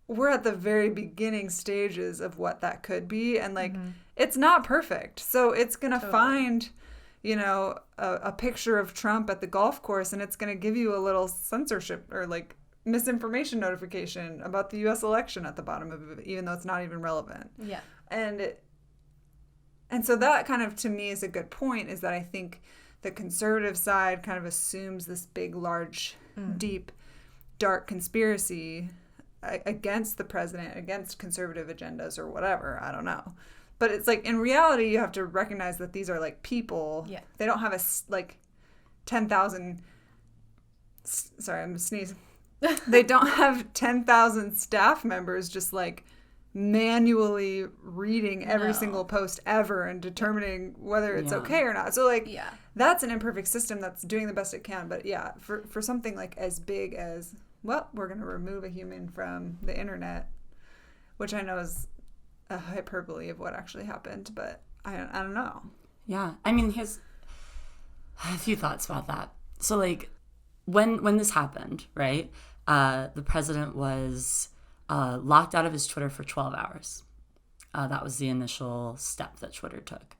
we're at the very beginning stages of what that could be. And, like, it's not perfect. So it's going to find, a picture of Trump at the golf course, and it's going to give you a little censorship or, like, misinformation notification about the U.S. election at the bottom of it, even though it's not even relevant. Yeah. And so that kind of, to me, is a good point, is that I think the conservative side kind of assumes this big, large, deep, dark conspiracy against the president, against conservative agendas or whatever. I don't know. But it's like, in reality, you have to recognize that these are like people. Yeah. They don't have 10,000. Sorry, I'm sneezing. They don't have 10,000 staff members just like manually reading every single post ever and determining whether it's okay or not. So like, that's an imperfect system that's doing the best it can. But yeah, for something like as big as, well, we're going to remove a human from the internet, which I know is a hyperbole of what actually happened, but I don't know. Yeah. I mean, here's a few thoughts about that. So like, when this happened, right, the president was locked out of his Twitter for 12 hours. That was the initial step that Twitter took.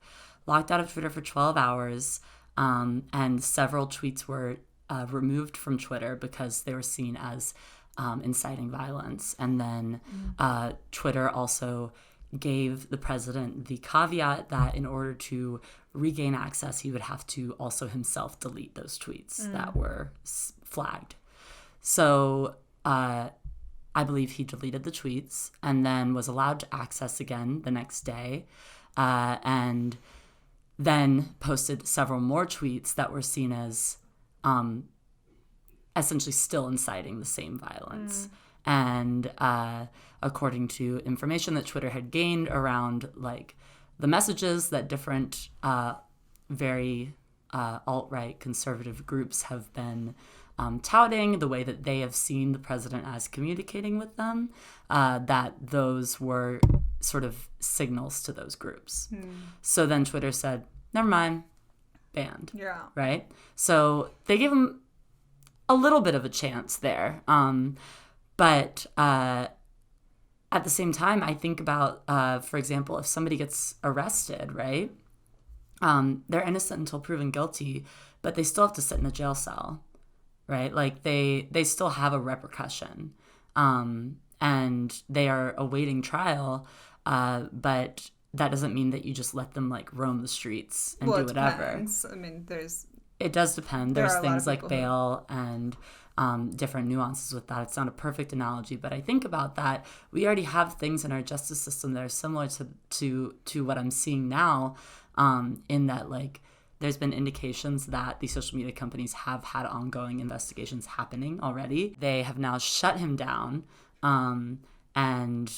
Locked out of Twitter for 12 hours, and several tweets were removed from Twitter because they were seen as inciting violence. And then Twitter also gave the president the caveat that in order to regain access, he would have to also himself delete those tweets that were flagged. So I believe he deleted the tweets and then was allowed to access again the next day, and then posted several more tweets that were seen as essentially still inciting the same violence. And according to information that Twitter had gained around like the messages that different very alt-right conservative groups have been touting, the way that they have seen the president as communicating with them, that those were sort of signals to those groups. So then Twitter said, never mind, banned. Yeah. Right? So they gave him a little bit of a chance there. But at the same time, I think about, for example, if somebody gets arrested, right? They're innocent until proven guilty, but they still have to sit in a jail cell, right? Like they still have a repercussion, and they are awaiting trial, but that doesn't mean that you just let them like roam the streets and do whatever. Depends. I mean, it does depend. There's things like bail and different nuances with that. It's not a perfect analogy, but I think about that. We already have things in our justice system that are similar to what I'm seeing now, in that like there's been indications that these social media companies have had ongoing investigations happening already. They have now shut him down, and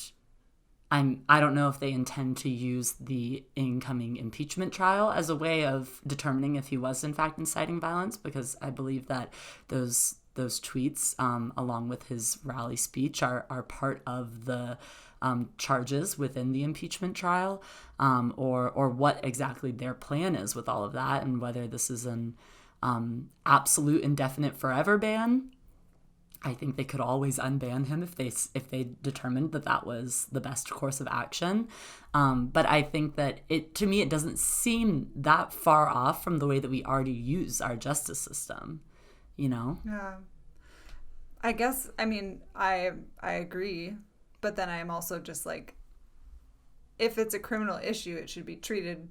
I don't know if they intend to use the incoming impeachment trial as a way of determining if he was in fact inciting violence, because I believe that those tweets, along with his rally speech, are part of the charges within the impeachment trial, or what exactly their plan is with all of that, and whether this is an absolute indefinite forever ban. I think they could always unban him if they determined that was the best course of action. But I think that to me, it doesn't seem that far off from the way that we already use our justice system, you know? Yeah. I guess, I mean, I agree, but then I am also just like, if it's a criminal issue, it should be treated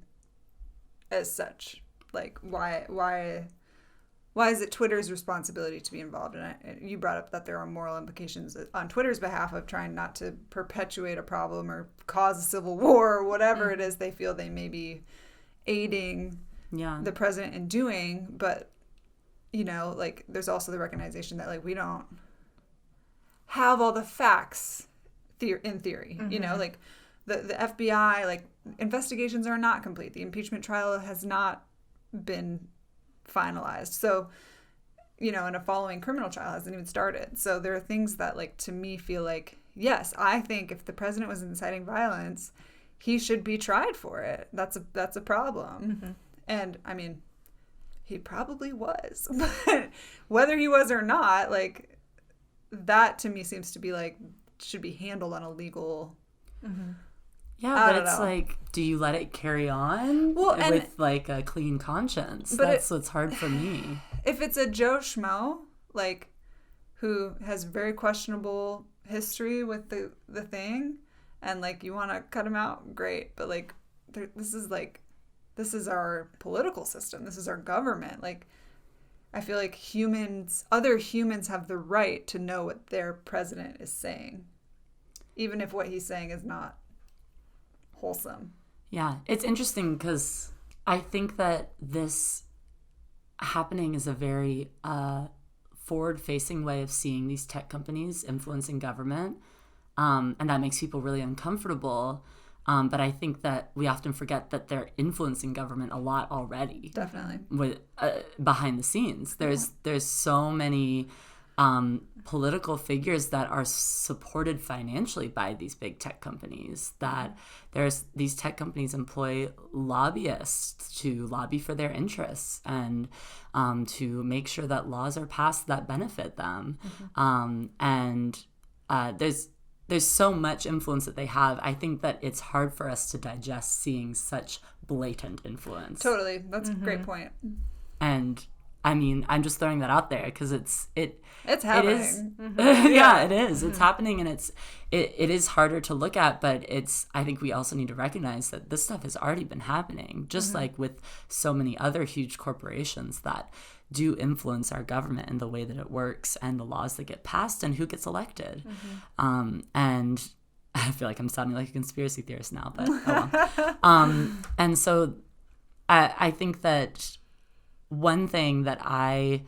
as such. Like, why is it Twitter's responsibility to be involved? And you brought up that there are moral implications on Twitter's behalf of trying not to perpetuate a problem or cause a civil war or whatever it is they feel they may be aiding the president in doing. But, you know, like, there's also the recognition that, like, we don't have all the facts in theory. You know, like, the FBI, like, investigations are not complete. The impeachment trial has not been finalized. So, you know, and a following criminal trial hasn't even started. So there are things that, like, to me feel like, yes, I think if the president was inciting violence, he should be tried for it. That's a problem. And I mean, he probably was. But whether he was or not, like, that to me seems to be like should be handled on a legal Yeah, but it's like, do you let it carry on with like a clean conscience? That's what's hard for me. If it's a Joe Schmo, like, who has very questionable history with the thing, and like you want to cut him out, great, but like this is our political system, this is our government. Like I feel like other humans have the right to know what their president is saying, even if what he's saying is not wholesome. Yeah, it's interesting because I think that this happening is a very forward-facing way of seeing these tech companies influencing government, and that makes people really uncomfortable. But I think that we often forget that they're influencing government a lot already. Definitely. With behind the scenes, there's so many political figures that are supported financially by these big tech companies. That these tech companies employ lobbyists to lobby for their interests and to make sure that laws are passed that benefit them. And there's so much influence that they have. I think that it's hard for us to digest seeing such blatant influence. Totally. That's a great point. And I mean, I'm just throwing that out there because it's happening. It is. Yeah, it is. It's happening, and it is harder to look at, but I think we also need to recognize that this stuff has already been happening, just like with so many other huge corporations that do influence our government and the way that it works and the laws that get passed and who gets elected. And I feel like I'm sounding like a conspiracy theorist now, but oh well. And so I think that one thing that I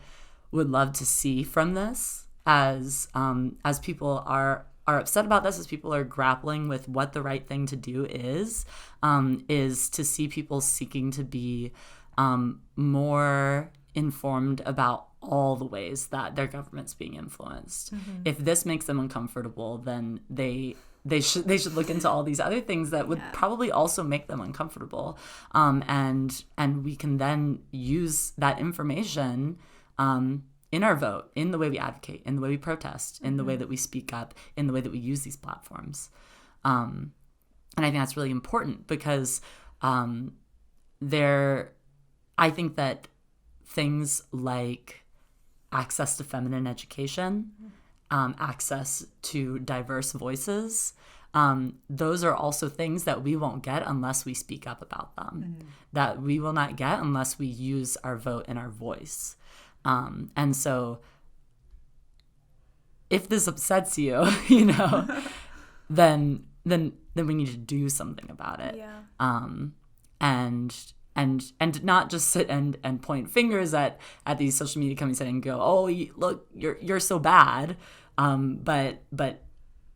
would love to see from this as people are upset about this, as people are grappling with what the right thing to do is to see people seeking to be more informed about all the ways that their government's being influenced. If this makes them uncomfortable, then they should look into all these other things that would probably also make them uncomfortable. And we can then use that information in our vote, in the way we advocate, in the way we protest, in the way that we speak up, in the way that we use these platforms. And I think that's really important because I think that things like access to feminine education, access to diverse voices, those are also things that we won't get unless we speak up about them, that we will not get unless we use our vote and our voice. And so if this upsets you, then we need to do something about it. And not just sit and point fingers at these social media companies and go, oh, look, you're so bad. But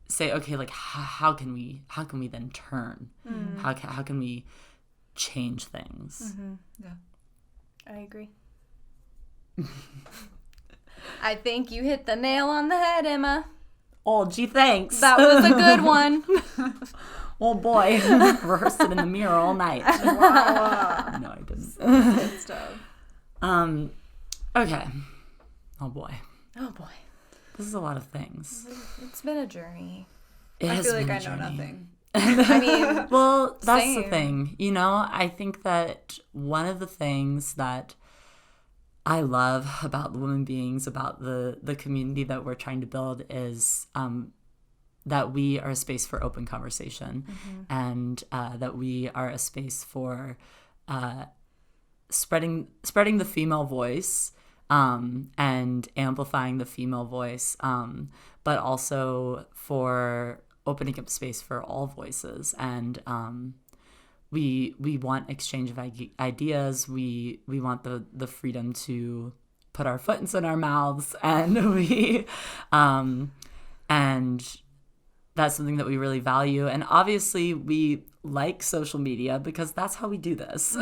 say, okay, like how can we then turn? How can we change things? Yeah, I agree. I think you hit the nail on the head, Emma. Oh, gee, thanks. That was a good one. Oh boy, rehearsed it in the mirror all night. Wow. No, I didn't. Good stuff. Okay. Oh boy. This is a lot of things. It's been a journey. I feel like I know nothing. I mean, well, that's same. the thing. I think that one of the things that I love about the Women Beings, about the community that we're trying to build is that we are a space for open conversation, and that we are a space for spreading the female voice, and amplifying the female voice, but also for opening up space for all voices. And we want exchange of ideas. We want the freedom to put our foot in our mouths, and and that's something that we really value. And obviously we like social media because that's how we do this.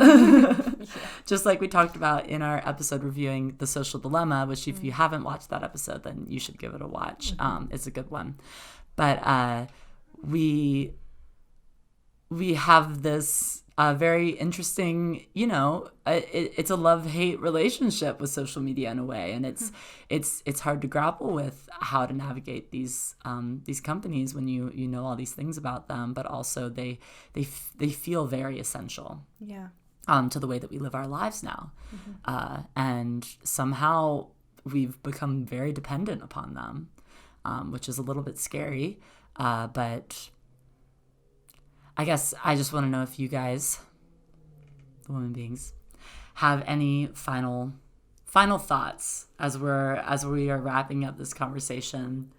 Just like we talked about in our episode reviewing The Social Dilemma, which if you haven't watched that episode, then you should give it a watch. It's a good one. But we have this very interesting, it's a love-hate relationship with social media in a way, and it's hard to grapple with how to navigate these companies when you know all these things about them, but also they feel very essential. Yeah. To the way that we live our lives now, and somehow we've become very dependent upon them, which is a little bit scary. But I guess I just want to know if you guys, the women beings, have any final thoughts as we are wrapping up this conversation,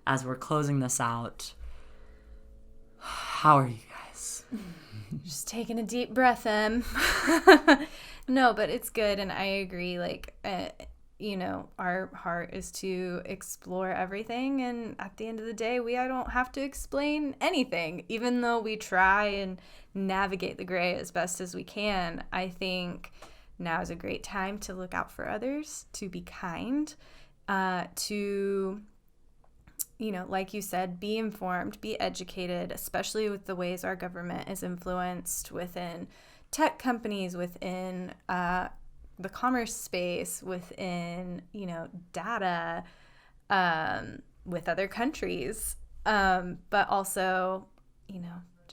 as we're closing this out. How are you guys? Just taking a deep breath in. No, but it's good, and I agree. Like, our heart is to explore everything, and at the end of the day, I don't have to explain anything, even though we try and navigate the gray as best as we can. I think now is a great time to look out for others, to be kind, to, like you said, be informed, be educated, especially with the ways our government is influenced within tech companies, within the commerce space, within, data, with other countries. But also,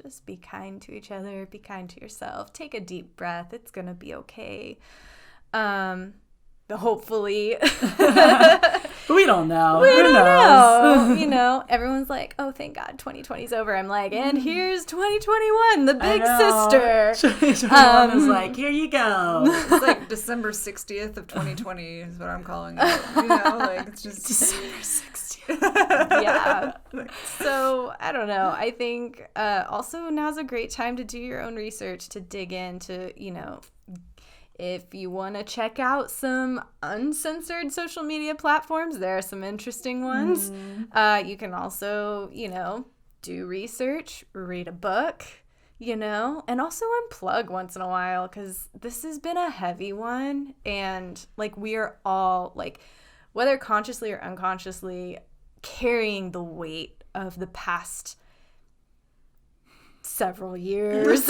just be kind to each other, be kind to yourself, take a deep breath. It's going to be okay. Hopefully. We don't know. We Who don't knows? know. Everyone's like, oh, thank God, 2020's over. I'm like, and here's 2021, the big sister. 2021 is like, here you go. It's like December 60th of 2020 is what I'm calling it. It's just December 60th. Yeah. So, I don't know. I think also now's a great time to do your own research, to dig into, if you want to check out some uncensored social media platforms, there are some interesting ones. You can also, do research, read a book, and also unplug once in a while, because this has been a heavy one. And we are all whether consciously or unconsciously, carrying the weight of the past several years.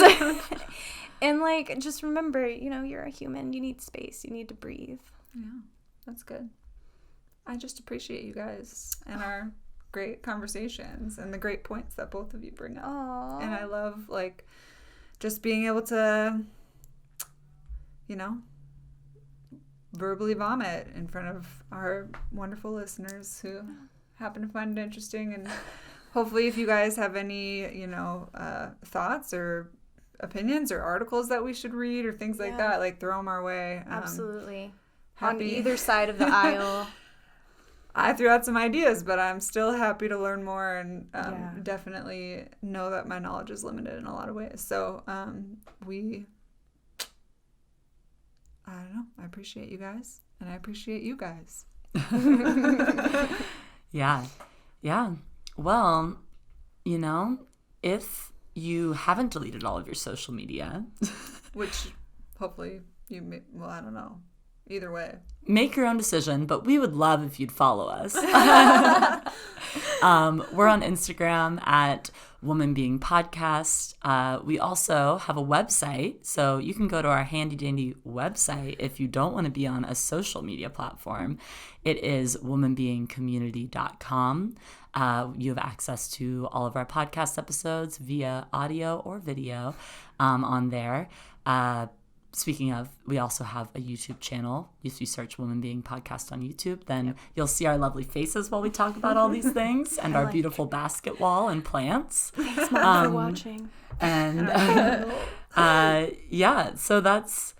And just remember, you're a human. You need space. You need to breathe. Yeah, that's good. I just appreciate you guys and our great conversations and the great points that both of you bring up. Aww. And I love just being able to, verbally vomit in front of our wonderful listeners who happen to find it interesting. And hopefully, if you guys have any, thoughts or opinions or articles that we should read or things like that, throw them our way. Absolutely. Happy. On either side of the aisle. I threw out some ideas, but I'm still happy to learn more, and definitely know that my knowledge is limited in a lot of ways. So I don't know. I appreciate you guys, and I appreciate you guys. Yeah. Well, if you haven't deleted all of your social media, which hopefully you may, well, I don't know. Either way, make your own decision, but we would love if you'd follow us. We're on Instagram at Woman Being Podcast. We also have a website, so you can go to our handy dandy website if you don't want to be on a social media platform. It is womanbeingcommunity.com. You have access to all of our podcast episodes via audio or video on there. Speaking of, we also have a YouTube channel. If you search Woman Being Podcast on YouTube, then you'll see our lovely faces while we talk about all these things, and our beautiful basket wall and plants. Thanks, Mom, for watching. And so that's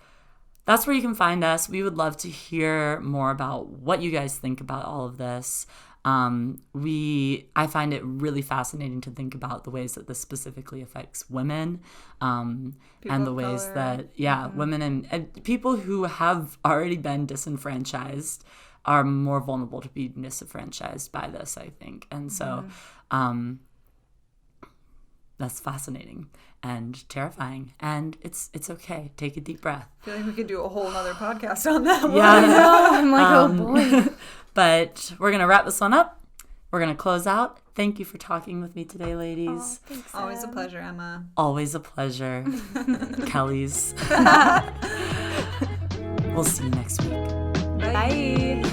where you can find us. We would love to hear more about what you guys think about all of this. I find it really fascinating to think about the ways that this specifically affects women, and the ways color. that, women and people who have already been disenfranchised are more vulnerable to being disenfranchised by this, I think. And so, that's fascinating and terrifying, and it's okay. Take a deep breath. I feel like we could do a whole other podcast on that one. Yeah, I know. I'm like, oh boy. But we're going to wrap this one up. We're going to close out. Thank you for talking with me today, ladies. Thanks, Always a Sam. pleasure, Emma. Always a pleasure. Kelly's. We'll see you next week. Bye.